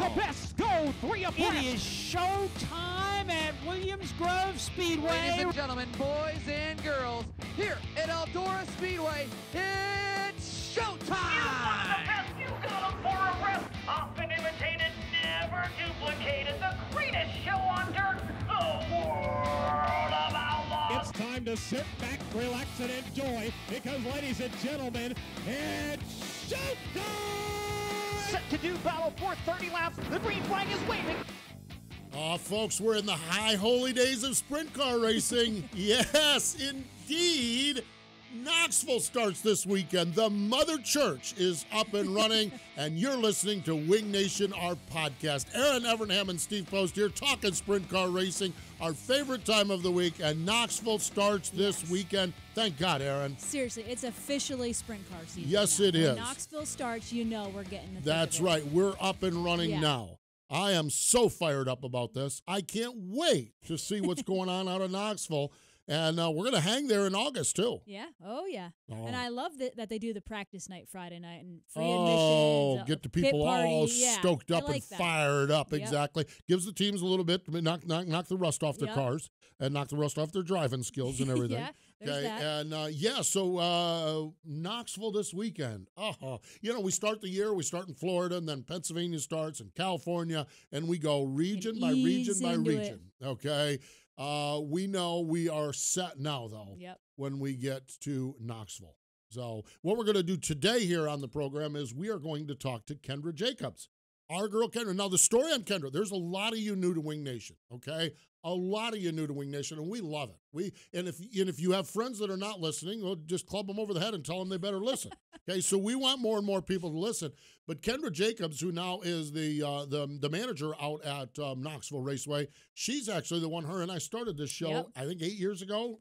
the best go 3 abreast. It is showtime at Williams Grove Speedway. Ladies and gentlemen, boys and girls, here at Eldora Speedway, it's showtime! You got them for a rest. Often imitated, never duplicated. The greatest show on dirt, the World of Outlaws. It's time to sit back, relax, and enjoy, because, ladies and gentlemen, it's showtime! Set to do battle for 30 laps. The green flag is waving. Folks, we're in the high holy days of sprint car racing. Yes, indeed. Knoxville starts this weekend. The Mother Church is up and running, and you're listening to Wing Nation, our podcast. Erin, Evernham, and Steve Post here talking sprint car racing, our favorite time of the week, and Knoxville starts this weekend. Thank God, Erin. Seriously, it's officially sprint car season. Yes, now. it is. When Knoxville starts, you know we're getting the That's right. We're up and running now. I am so fired up about this. I can't wait to see what's going on out of Knoxville. And we're going to hang there in August, too. Yeah. Oh, yeah. Oh. And I love that they do the practice night Friday night and free admission. admission. Get the people all stoked up and that. fired up. Yep. Exactly. Gives the teams a little bit to knock the rust off their cars and knock the rust off their driving skills and everything. Yeah, there's that. And, so Knoxville this weekend. We start the year, we start in Florida, and then Pennsylvania starts, and California, and we go region by region by region. Okay? We know we are set now, though, when we get to Knoxville. So what we're going to do today here on the program is we are going to talk to Kendra Jacobs, our girl Kendra. Now, the story on Kendra, there's a lot of you new to Wing Nation, okay? A lot of you new to Wing Nation, and we love it. And if you have friends that are not listening, we'll just club them over the head and tell them they better listen. Okay, so we want more and more people to listen. But Kendra Jacobs, who now is the manager out at Knoxville Raceway, she's actually the one. Her and I started this show, I think 8 years ago.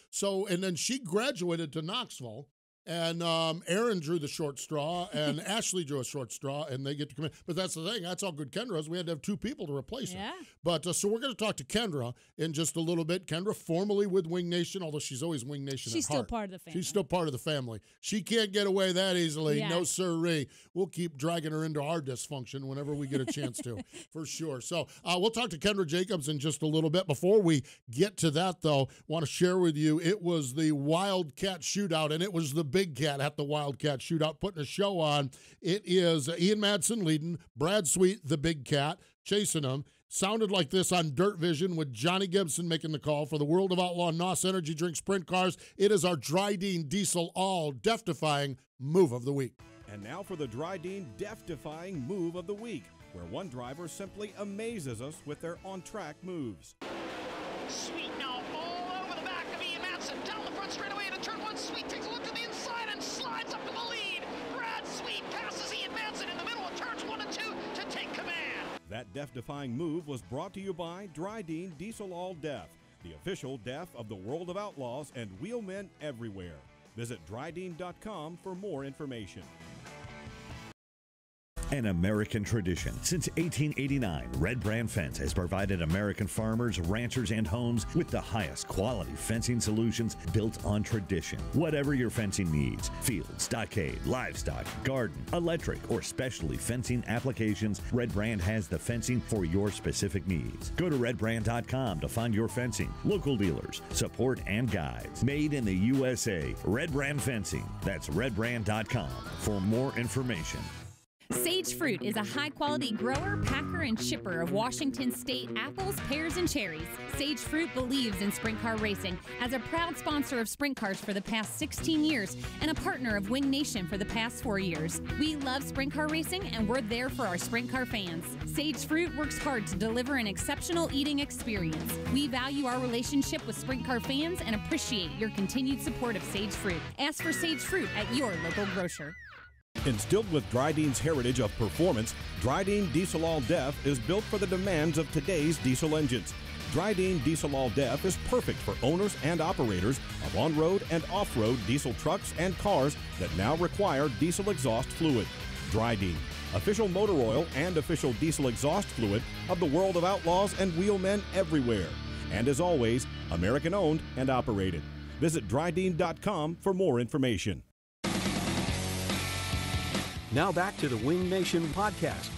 So, and then she graduated to Knoxville. And Erin drew the short straw, and Ashley drew a short straw, and they get to come in. But that's the thing. That's how good Kendra is. We had to have two people to replace her. But so we're going to talk to Kendra in just a little bit. Kendra, formerly with Wing Nation, although she's always Wing Nation She's at heart. still part of the family. She's still part of the family. She can't get away that easily. No sirree. We'll keep dragging her into our dysfunction whenever we get a chance to, for sure. So we'll talk to Kendra Jacobs in just a little bit. Before we get to that, though, want to share with you, it was the Wildcat Shootout, and it was the Big Cat at the Wildcat Shootout putting a show on. It is Ian Madsen leading, Brad Sweet, the Big Cat, chasing him. Sounded like this on Dirt Vision with Johnny Gibson making the call for the World of Outlaw NOS Energy Drink Sprint Cars. It is our Dryden Diesel All Death-Defying Move of the Week. And now for the Dryden Death-Defying Move of the Week, where one driver simply amazes us with their on-track moves. Sweet now all over the back of Ian Madsen. Down the front straightaway into turn one. Sweet takes a look to the inside and slides up to the lead. Brad Sweet passes Ian Madsen in the middle of turns 1 and 2 to take command. That death-defying move was brought to you by Dryden Diesel All Death, the official death of the World of Outlaws and wheelmen everywhere. Visit Dryden.com for more information. An American tradition. Since 1889, Red Brand Fence has provided American farmers, ranchers, and homes with the highest quality fencing solutions built on tradition. Whatever your fencing needs, field, stockade, livestock, garden, electric, or specialty fencing applications, Red Brand has the fencing for your specific needs. Go to redbrand.com to find your fencing, local dealers, support, and guides. Made in the USA, Red Brand Fencing. That's redbrand.com for more information. Sage Fruit is a high-quality grower, packer, and shipper of Washington State apples, pears, and cherries. Sage Fruit believes in sprint car racing, as a proud sponsor of sprint cars for the past 16 years and a partner of Wing Nation for the past 4 years. We love sprint car racing, and we're there for our sprint car fans. Sage Fruit works hard to deliver an exceptional eating experience. We value our relationship with sprint car fans and appreciate your continued support of Sage Fruit. Ask for Sage Fruit at your local grocer. Instilled with Dryden's heritage of performance, Dryden Diesel All Death is built for the demands of today's diesel engines. Dryden Diesel All Death is perfect for owners and operators of on-road and off-road diesel trucks and cars that now require diesel exhaust fluid. Dryden, official motor oil and official diesel exhaust fluid of the World of Outlaws and wheelmen everywhere. And as always, American-owned and operated. Visit Dryden.com for more information. Now back to the Wing Nation podcast.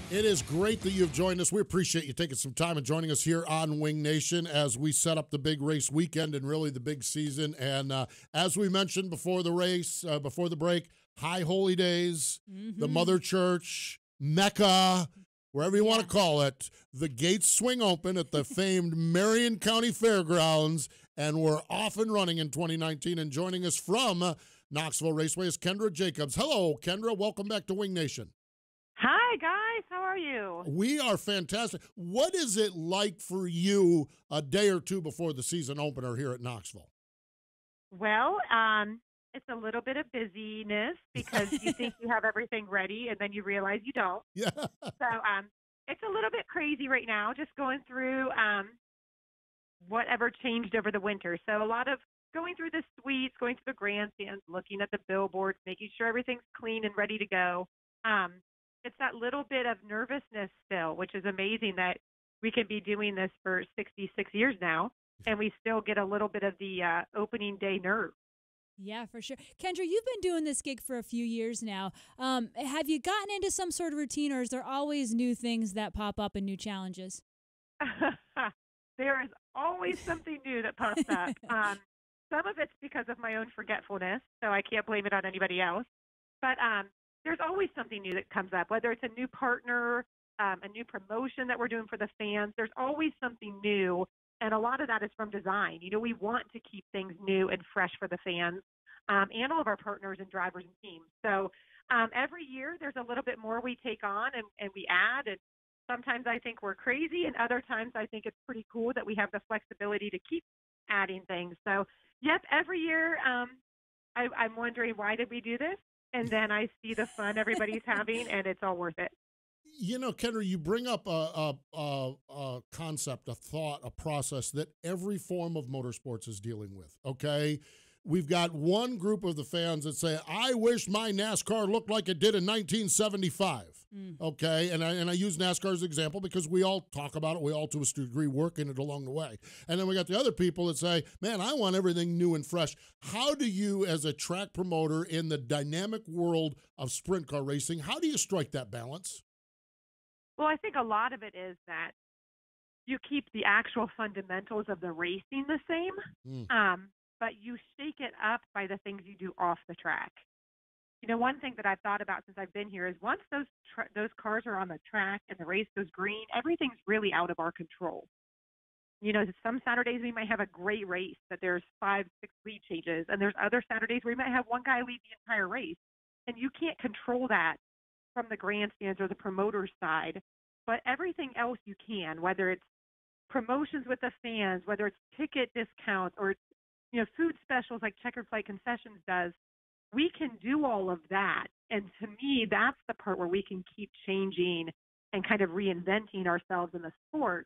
It is great that you've joined us. We appreciate you taking some time and joining us here on Wing Nation as we set up the big race weekend and really the big season. And as we mentioned before the race, before the break, High Holy Days, the Mother Church, Mecca, wherever you want to call it, the gates swing open at the famed Marion County Fairgrounds, and we're off and running in 2019. And joining us from Knoxville Raceway is Kendra Jacobs. Hello, Kendra. Welcome back to Wing Nation. Hi, guys. How are you? We are fantastic. What is it like for you a day or two before the season opener here at Knoxville? Well, it's a little bit of busyness because you think you have everything ready and then you realize you don't. Yeah. So it's a little bit crazy right now, just going through whatever changed over the winter. So a lot of going through the suites, going through the grandstands, looking at the billboards, making sure everything's clean and ready to go. It's that little bit of nervousness still, which is amazing that we can be doing this for 66 years now, and we still get a little bit of the opening day nerve. Yeah, for sure. Kendra, you've been doing this gig for a few years now. Have you gotten into some sort of routine, or is there always new things that pop up and new challenges? There is always something new that pops up. Some of it's because of my own forgetfulness, so I can't blame it on anybody else. But there's always something new that comes up, whether it's a new partner, a new promotion that we're doing for the fans. There's always something new, and a lot of that is from design. You know, we want to keep things new and fresh for the fans and all of our partners and drivers and teams. So every year there's a little bit more we take on and we add, and sometimes I think we're crazy, and other times I think it's pretty cool that we have the flexibility to keep adding things. So, yep, every year I'm wondering, why did we do this? And then I see the fun everybody's having, and it's all worth it. You know, Kendra, you bring up a concept, a thought, a process that every form of motorsports is dealing with, okay? We've got one group of the fans that say, I wish my NASCAR looked like it did in 1975, okay? And I use NASCAR as an example because we all talk about it. We all, to a degree, work in it along the way. And then we got the other people that say, man, I want everything new and fresh. How do you, as a track promoter in the dynamic world of sprint car racing, how do you strike that balance? Well, I think a lot of it is that you keep the actual fundamentals of the racing the same, but you shake it up by the things you do off the track. You know, one thing that I've thought about since I've been here is once those cars are on the track and the race goes green, everything's really out of our control. You know, some Saturdays we might have a great race that there's 5-6 lead changes, and there's other Saturdays where we might have one guy lead the entire race, and you can't control that from the grandstands or the promoter side, but everything else you can, whether it's promotions with the fans, whether it's ticket discounts or, you know, food specials like Checkered Flight Concessions does, we can do all of that. And to me, that's the part where we can keep changing and kind of reinventing ourselves in the sport.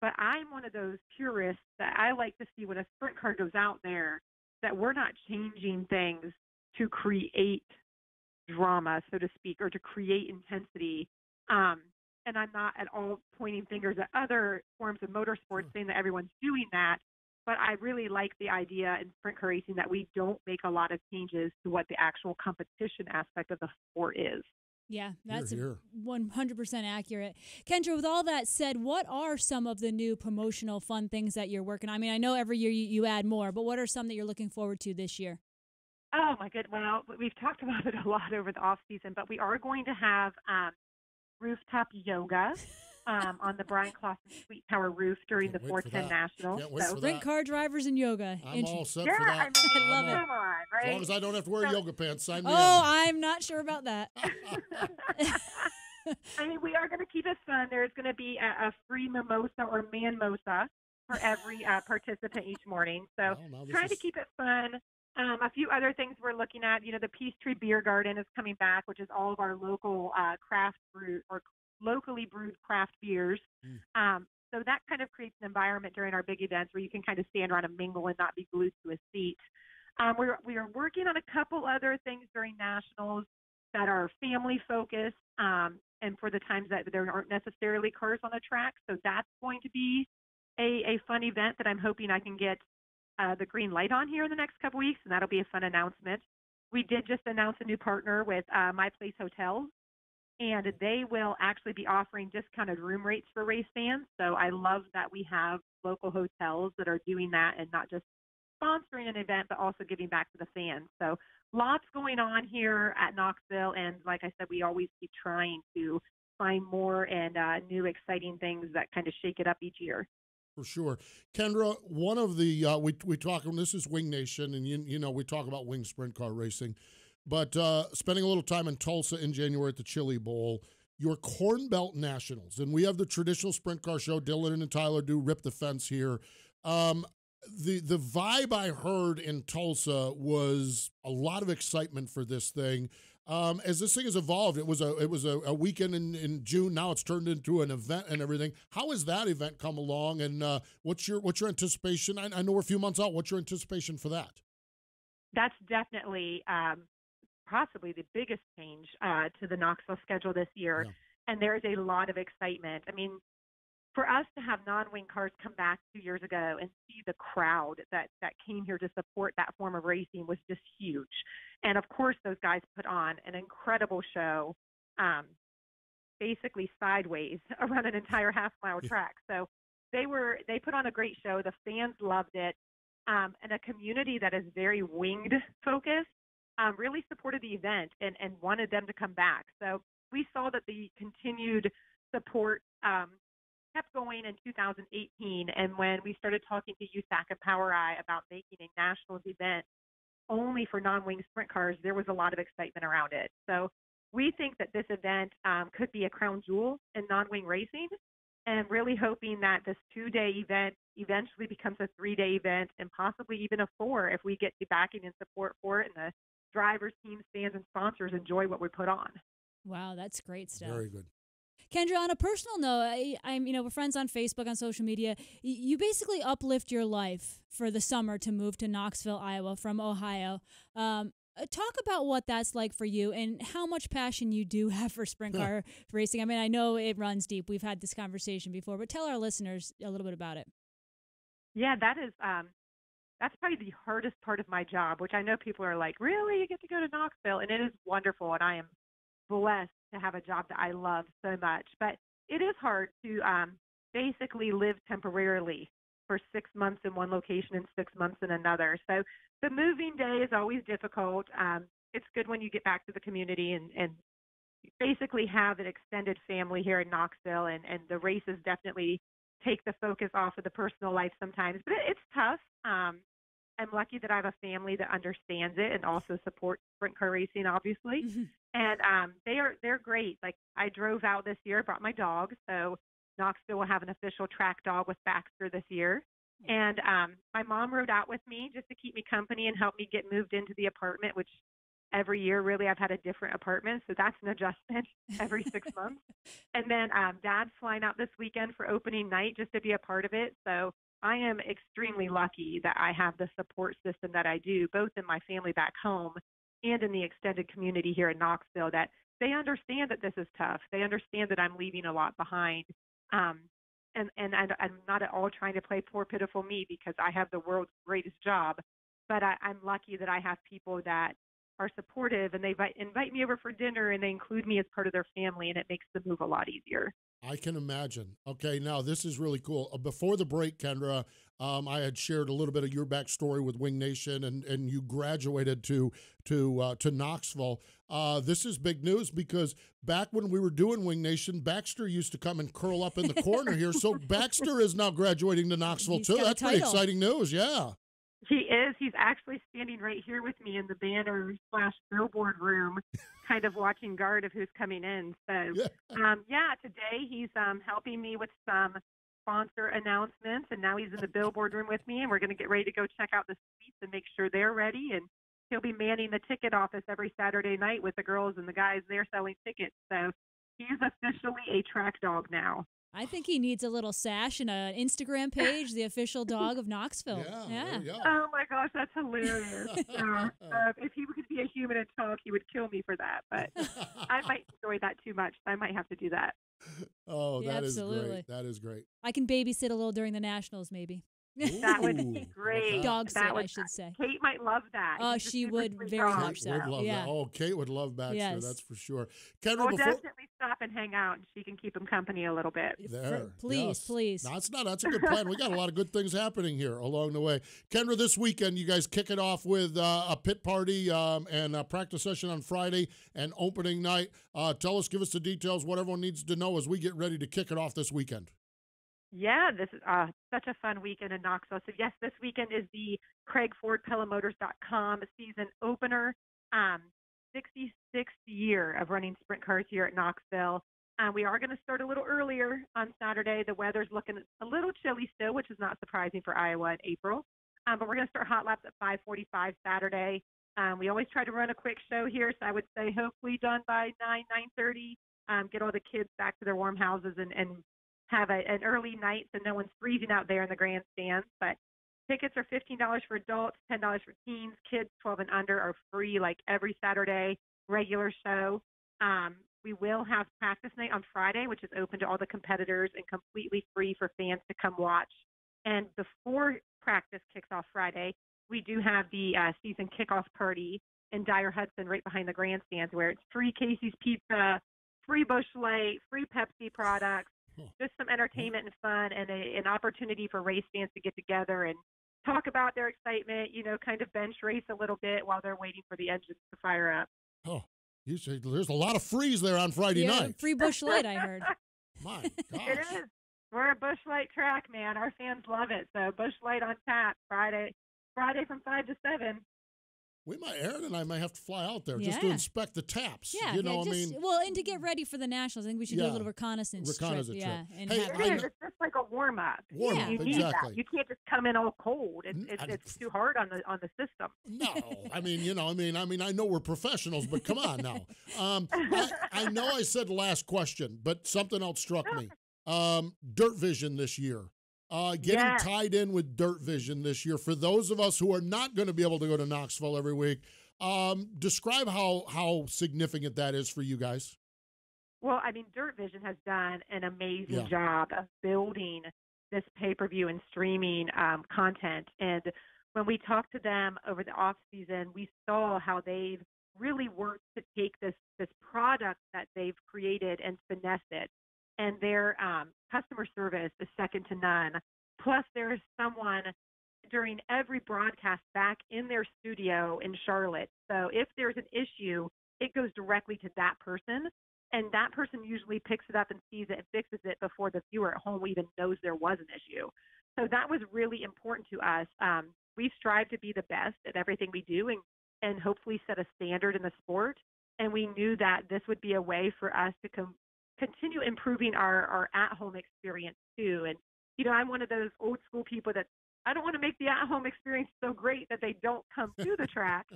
But I'm one of those purists that I like to see when a sprint car goes out there that we're not changing things to create drama, so to speak, or to create intensity. And I'm not at all pointing fingers at other forms of motorsports saying that everyone's doing that. But I really like the idea in sprint car racing that we don't make a lot of changes to what the actual competition aspect of the sport is. Yeah, that's 100% accurate. Kendra, with all that said, what are some of the new promotional fun things that you're working on? I mean, I know every year you add more, but what are some that you're looking forward to this year? Oh, my goodness. Well, we've talked about it a lot over the off season, but we are going to have rooftop yoga on the Brian Clausen Sweet Power roof during the 410 National. So sprint car drivers and yoga. I'm all set for that. I love it. Come on, right? As long as I don't have to wear yoga pants, sign me in. I'm not sure about that. I mean, we are going to keep it fun. There's going to be a free mimosa or man-mosa for every participant each morning. So trying to keep it fun. A few other things we're looking at, you know, the Peachtree Beer Garden is coming back, which is all of our local craft brew or locally brewed craft beers. So that kind of creates an environment during our big events where you can kind of stand around and mingle and not be glued to a seat. We are working on a couple other things during nationals that are family focused and for the times that there aren't necessarily cars on the track. So that's going to be a fun event that I'm hoping I can get the green light on here in the next couple weeks, and that'll be a fun announcement. We did just announce a new partner with My Place Hotels, and they will actually be offering discounted room rates for race fans. So I love that we have local hotels that are doing that and not just sponsoring an event, but also giving back to the fans. So lots going on here at Knoxville, and like I said, we always keep trying to find more and new exciting things that kind of shake it up each year. For sure. Kendra, one of the, we talk, and this is Wing Nation, and you know, we talk about wing sprint car racing, but spending a little time in Tulsa in January at the Chili Bowl, your Corn Belt Nationals, and we have the traditional sprint car show. Dylan and Tyler do Rip the Fence here. The vibe I heard in Tulsa was a lot of excitement for this thing. As this thing has evolved, it was a weekend in June. Now it's turned into an event and everything. How has that event come along, and what's your anticipation? I know we're a few months out. What's your anticipation for that? That's definitely possibly the biggest change to the Knoxville schedule this year, and there is a lot of excitement. I mean, for us to have non-wing cars come back 2 years ago and see the crowd that came here to support that form of racing was just huge. And of course, those guys put on an incredible show, basically sideways around an entire half-mile track. So they put on a great show. The fans loved it, and a community that is very winged focused really supported the event and wanted them to come back. So we saw that the continued support kept going in 2018, and when we started talking to USAC and Power Eye about making a nationals event only for non-wing sprint cars, there was a lot of excitement around it. So we think that this event could be a crown jewel in non-wing racing, and really hoping that this 2-day event eventually becomes a 3-day event and possibly even a 4 if we get the backing and support for it and the drivers, teams, fans, and sponsors enjoy what we put on. Wow, that's great stuff. Very good. Kendra, on a personal note, I'm we're friends on Facebook, on social media. You basically uplift your life for the summer to move to Knoxville, Iowa from Ohio. Talk about what that's like for you and how much passion you do have for sprint car racing. I mean, I know it runs deep. We've had this conversation before, but tell our listeners a little bit about it. Yeah, that's probably the hardest part of my job, which I know people are like, really, you get to go to Knoxville? And it is wonderful, and I am blessed to have a job that I love so much. But it is hard to basically live temporarily for 6 months in one location and 6 months in another. So the moving day is always difficult. It's good when you get back to the community and basically have an extended family here in Knoxville, and the races definitely take the focus off of the personal life sometimes. But it's tough. I'm lucky that I have a family that understands it and also supports sprint car racing, obviously. Mm-hmm. And they're great. Like, I drove out this year, brought my dog. So Knoxville will have an official track dog with Baxter this year. And my mom rode out with me just to keep me company and help me get moved into the apartment, which every year, really, I've had a different apartment. So that's an adjustment every 6 months. And then Dad's flying out this weekend for opening night just to be a part of it. So I am extremely lucky that I have the support system that I do, both in my family back home and in the extended community here in Knoxville, that they understand that this is tough. They understand that I'm leaving a lot behind. And I'm not at all trying to play poor, pitiful me, because I have the world's greatest job. But I'm lucky that I have people that are supportive, and they invite me over for dinner, and they include me as part of their family, and it makes the move a lot easier. I can imagine. Okay, now this is really cool. Before the break, Kendra, I had shared a little bit of your backstory with Wing Nation, and you graduated to Knoxville. This is big news, because back when we were doing Wing Nation, Baxter used to come and curl up in the corner here. So Baxter is now graduating to Knoxville too. That's pretty exciting news. Yeah. He is. He's actually standing right here with me in the banner / billboard room, kind of watching guard of who's coming in. So, today he's helping me with some sponsor announcements, and now he's in the billboard room with me, and we're going to get ready to go check out the suites and make sure they're ready. And he'll be manning the ticket office every Saturday night with the girls and the guys there selling tickets. So he's officially a track dog now. I think he needs a little sash and an Instagram page, the official dog of Knoxville. Yeah. Oh, my gosh, that's hilarious. If he could be a human and talk, he would kill me for that. But I might enjoy that too much. I might have to do that. Oh, that is absolutely great. That is great. I can babysit a little during the Nationals, maybe. That would be great. Dog sit, That I should say. Kate might love that. Oh, She's a she super would sweet very dog. much so. Would love Yeah. that. Oh, Kate would love Baxter. Yes. That's for sure. Kendra, We'll before definitely stop and hang out, and she can keep him company a little bit. there, Please, yes. please. No, that's a good plan. We got a lot of good things happening here along the way. Kendra, this weekend you guys kick it off with a pit party and a practice session on Friday and opening night. Give us the details, what everyone needs to know as we get ready to kick it off this weekend. Yeah, this is such a fun weekend in Knoxville. So, yes, this weekend is the CraigFordPellamotors.com season opener. 66th year of running sprint cars here at Knoxville. We are going to start a little earlier on Saturday. The weather's looking a little chilly still, which is not surprising for Iowa in April. But we're going to start hot laps at 5:45 Saturday. We always try to run a quick show here, so I would say hopefully done by 9:30. Get all the kids back to their warm houses and have an early night so no one's freezing out there in the grandstands. But tickets are $15 for adults, $10 for teens. Kids 12 and under are free like every Saturday regular show. We will have practice night on Friday, which is open to all the competitors and completely free for fans to come watch. And before practice kicks off Friday, we do have the season kickoff party in Dyer Hudson right behind the grandstands, where it's free Casey's Pizza, free Busch Light, free Pepsi products, just some entertainment and fun, and an opportunity for race fans to get together and talk about their excitement, kind of bench race a little bit while they're waiting for the engines to fire up. Oh, you say there's a lot of freeze there on Friday night. Free Busch Light, I heard. My gosh. It is. We're a Busch Light track, man. Our fans love it. So Busch Light on tap Friday from 5 to 7. Aaron and I might have to fly out there just to inspect the taps. Yeah, well, and to get ready for the Nationals, I think we should do a little reconnaissance trip. Yeah, and hey, it's just like a warm up. You need that. You can't just come in all cold. It's too hard on the system. No, I know we're professionals, but come on now. I know I said last question, but something else struck me. Dirt Vision this year. Getting tied in with Dirt Vision this year. For those of us who are not going to be able to go to Knoxville every week, describe how significant that is for you guys. Well, Dirt Vision has done an amazing job of building this pay-per-view and streaming content. And when we talked to them over the off season, we saw how they've really worked to take this product that they've created and finesse it. And their customer service is second to none. Plus, there is someone during every broadcast back in their studio in Charlotte. So if there's an issue, it goes directly to that person. And that person usually picks it up and sees it and fixes it before the viewer at home even knows there was an issue. So that was really important to us. We strive to be the best at everything we do and hopefully set a standard in the sport. And we knew that this would be a way for us to continue improving our at-home experience too. And, I'm one of those old school people that I don't want to make the at-home experience so great that they don't come to the track,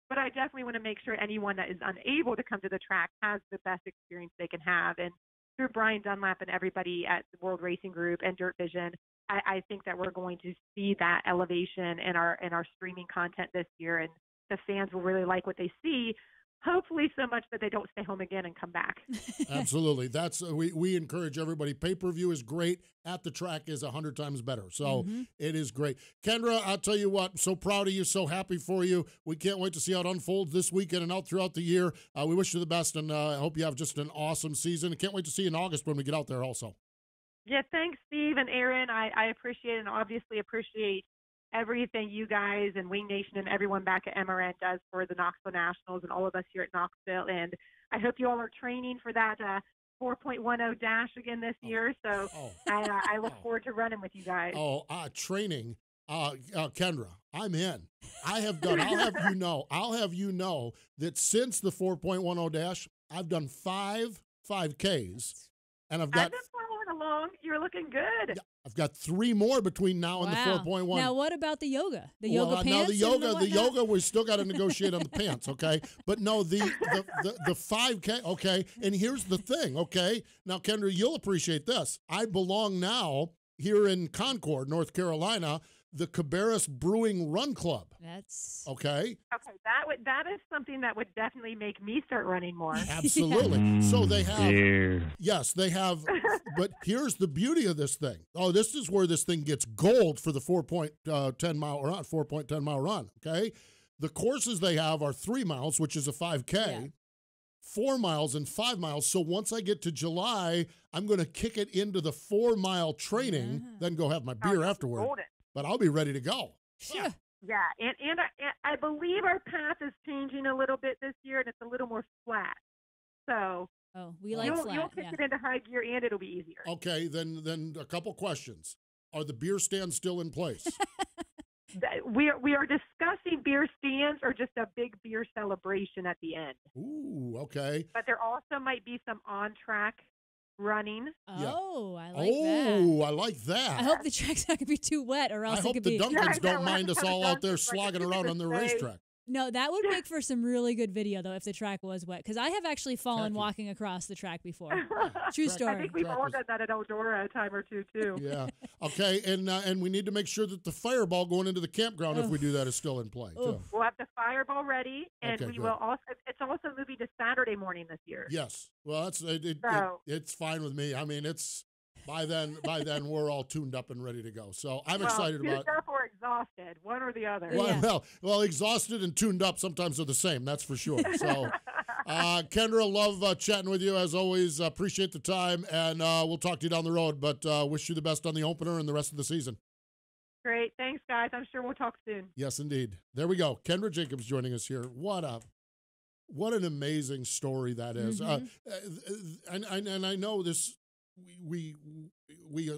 but I definitely want to make sure anyone that is unable to come to the track has the best experience they can have. And through Brian Dunlap and everybody at the World Racing Group and Dirt Vision, I think that we're going to see that elevation in our streaming content this year, and the fans will really like what they see. Hopefully so much that they don't stay home again and come back. Absolutely. That's we encourage everybody. Pay-per-view is great. At the track is 100 times better. So it is great. Kendra, I'll tell you what, I'm so proud of you, so happy for you. We can't wait to see how it unfolds this weekend and out throughout the year. We wish you the best, and I hope you have just an awesome season. Can't wait to see you in August when we get out there also. Yeah, thanks, Steve and Erin. I appreciate it, and obviously appreciate everything you guys and Wing Nation and everyone back at MRN does for the Knoxville Nationals and all of us here at Knoxville. And I hope you all are training for that 4.10 dash again this year. So I look forward to running with you guys. Training. Kendra, I'm in. I'll have you know that since the 4.10 dash, I've done 5 5Ks, and I've been following along. You're looking good. Yeah, I've got 3 more between now and the 4.1. Now, what about the yoga? The yoga pants? Now the yoga, we still got to negotiate on the pants, okay? But no, the 5K, okay? And here's the thing, okay? Now, Kendra, you'll appreciate this. I belong now here in Concord, North Carolina, the Cabarrus Brewing Run Club. That's okay. Okay, that is something that would definitely make me start running more. Absolutely. So they have, yes, they have, but here's the beauty of this thing. Oh, this is where this thing gets gold for the 4.10 mile run, 4.10 mile run. Okay. The courses they have are 3 miles, which is a 5K, 4 miles and 5 miles. So once I get to July, I'm going to kick it into the 4 mile training, then go have my beer afterward. But I'll be ready to go. Sure. Yeah, and I believe our path is changing a little bit this year, and it's a little more flat. So we like flat. You'll kick it into high gear, and it'll be easier. Okay, then a couple questions. Are the beer stands still in place? We are discussing beer stands or just a big beer celebration at the end. Ooh, okay. But there also might be some on-track running. Oh, I like that. Oh, I like that. I hope the track's not going to be too wet, or else I it hope could the be. Duncans don't mind us all out there slogging around on the racetrack. No, that would make for some really good video, though, if the track was wet. Because I have actually fallen walking across the track before. True story. I think we've all done that at Eldora a time or two, too. Yeah. Okay, and we need to make sure that the fireball going into the campground, if we do that, is still in play, too. We'll have the fireball ready, and we will also. It's also moving to Saturday morning this year. Yes. Well, it's fine with me. I mean, it's by then we're all tuned up and ready to go. So I'm excited about it. Tuned up or exhausted, one or the other. Well, exhausted and tuned up sometimes are the same. That's for sure. So, Kendra, love chatting with you as always. Appreciate the time, and we'll talk to you down the road. But wish you the best on the opener and the rest of the season. Great, thanks, guys. I'm sure we'll talk soon. Yes, indeed. There we go. Kendra Jacobs joining us here. What an amazing story that is. And I know this. We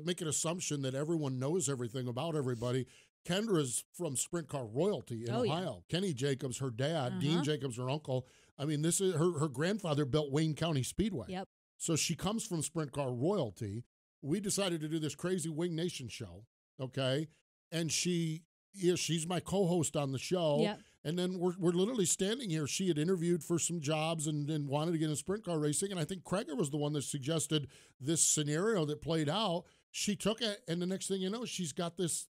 make an assumption that everyone knows everything about everybody. Kendra is from Sprint Car royalty in Ohio. Yeah. Kenny Jacobs, her dad, Dean Jacobs, her uncle. I mean, this is her grandfather built Wayne County Speedway. Yep. So she comes from Sprint Car royalty. We decided to do this crazy Wing Nation show, okay? And she's my co-host on the show. Yep. And then we're literally standing here. She had interviewed for some jobs and wanted to get into sprint car racing. And I think Kreger was the one that suggested this scenario that played out. She took it, and the next thing you know, she's got this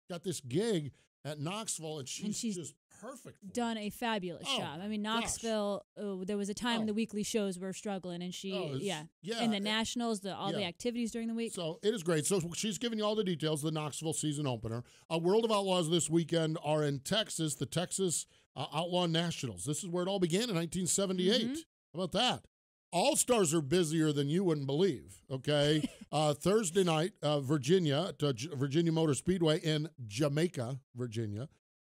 gig at Knoxville, and she's just perfect. Done a fabulous job. I mean, Knoxville. There was a time the weekly shows were struggling, and she, and the nationals, all the activities during the week. So it is great. So she's giving you all the details. The Knoxville season opener. World of Outlaws this weekend are in Texas. The Texas Outlaw Nationals. This is where it all began in 1978. How about that? All-Stars are busier than you wouldn't believe, okay? Thursday night, Virginia, to Virginia Motor Speedway in Jamaica, Virginia.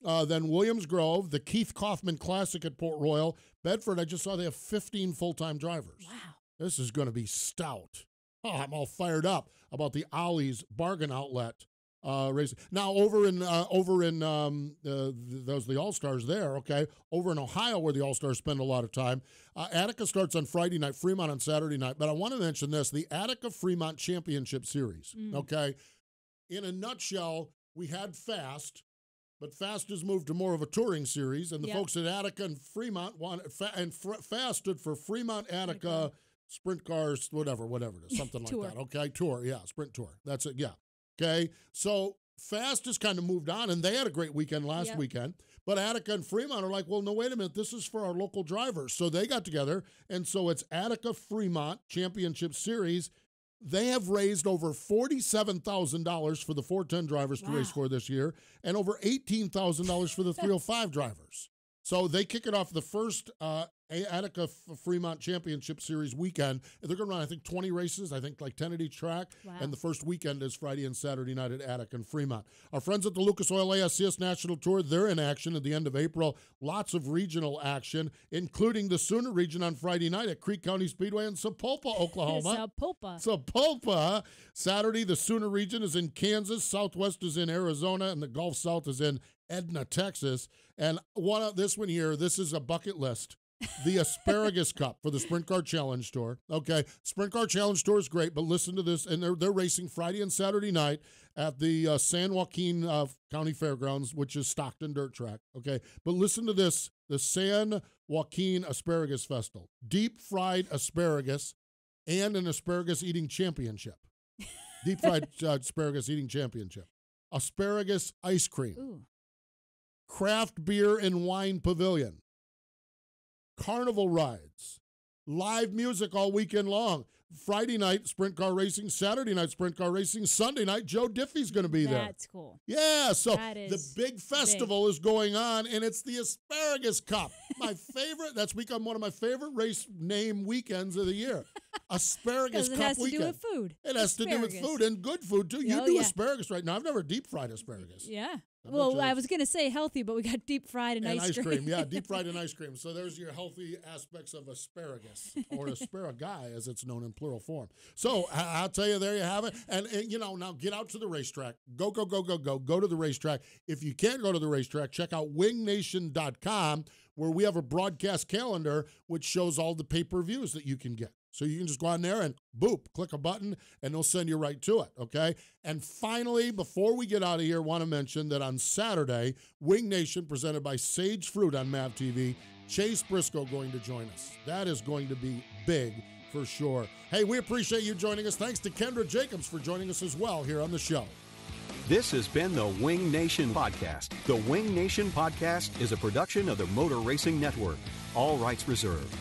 Then Williams Grove, the Keith Kaufman Classic at Port Royal. Bedford, I just saw they have 15 full-time drivers. Wow. This is going to be stout. Oh, I'm all fired up about the Ollie's Bargain Outlet racing. Now, over in those the All-Stars there, okay? Over in Ohio, where the All-Stars spend a lot of time, Attica starts on Friday night, Fremont on Saturday night. But I want to mention this, the Attica Fremont Championship Series, okay? In a nutshell, we had Fast, but Fast has moved to more of a touring series, and the folks at Attica and Fremont Fast stood for Fremont, Attica, Sprint Cars, whatever it is, something like that, okay? Tour, Sprint Tour. That's it, okay? So Fast has kind of moved on, and they had a great weekend last weekend. But Attica and Fremont are like, well, no, wait a minute. This is for our local drivers. So they got together, and so it's Attica Fremont Championship Series. They have raised over $47,000 for the 410 drivers to race for this year, and over $18,000 for the 305 drivers. So they kick it off the first Attica Fremont Championship Series weekend. They're going to run, I think, 20 races, I think like 10 at each track. Wow. And the first weekend is Friday and Saturday night at Attica and Fremont. Our friends at the Lucas Oil ASCS National Tour, they're in action at the end of April. Lots of regional action, including the Sooner region on Friday night at Creek County Speedway in Sapulpa, Oklahoma. Sapulpa. Saturday, the Sooner region is in Kansas. Southwest is in Arizona, and the Gulf South is in Edna, Texas. And this one here, this is a bucket list. The Asparagus Cup for the Sprint Car Challenge Tour. Okay, Sprint Car Challenge Tour is great, but listen to this, and they're racing Friday and Saturday night at the San Joaquin County Fairgrounds, which is Stockton Dirt Track. Okay, but listen to this: the San Joaquin Asparagus Festival, deep fried asparagus, and an asparagus eating championship. Deep fried asparagus eating championship. asparagus ice cream, Ooh. craft beer and wine pavilion, carnival rides, live music all weekend long. Friday night, sprint car racing. Saturday night, sprint car racing. Sunday night, Joe Diffie's going to be there. That's cool. Yeah, so That the is big festival is going on, and it's the Asparagus Cup. My favorite, that's become one of my favorite race name weekends of the year. Asparagus Cup It has to weekend. do with food. It has to do with Asparagus. food, and good food, too. You Oh, do yeah. asparagus right now. I've never deep-fried asparagus. Yeah. I bet Well, you I was going to say healthy, but we got deep fried and ice cream. Yeah, deep fried and ice cream. So there's your healthy aspects of asparagus, or asparagus as it's known in plural form. So I'll tell you, there you have it. And now get out to the racetrack. Go to the racetrack. If you can't go to the racetrack, check out wingnation.com, where we have a broadcast calendar which shows all the pay-per-views that you can get. So you can just go on there and boop, click a button, and they'll send you right to it, okay? And finally, before we get out of here, I want to mention that on Saturday, Wing Nation, presented by Sage Fruit on MAV TV, Chase Briscoe going to join us. That is going to be big for sure. Hey, we appreciate you joining us. Thanks to Kendra Jacobs for joining us as well here on the show. This has been the Wing Nation Podcast. The Wing Nation Podcast is a production of the Motor Racing Network. All rights reserved.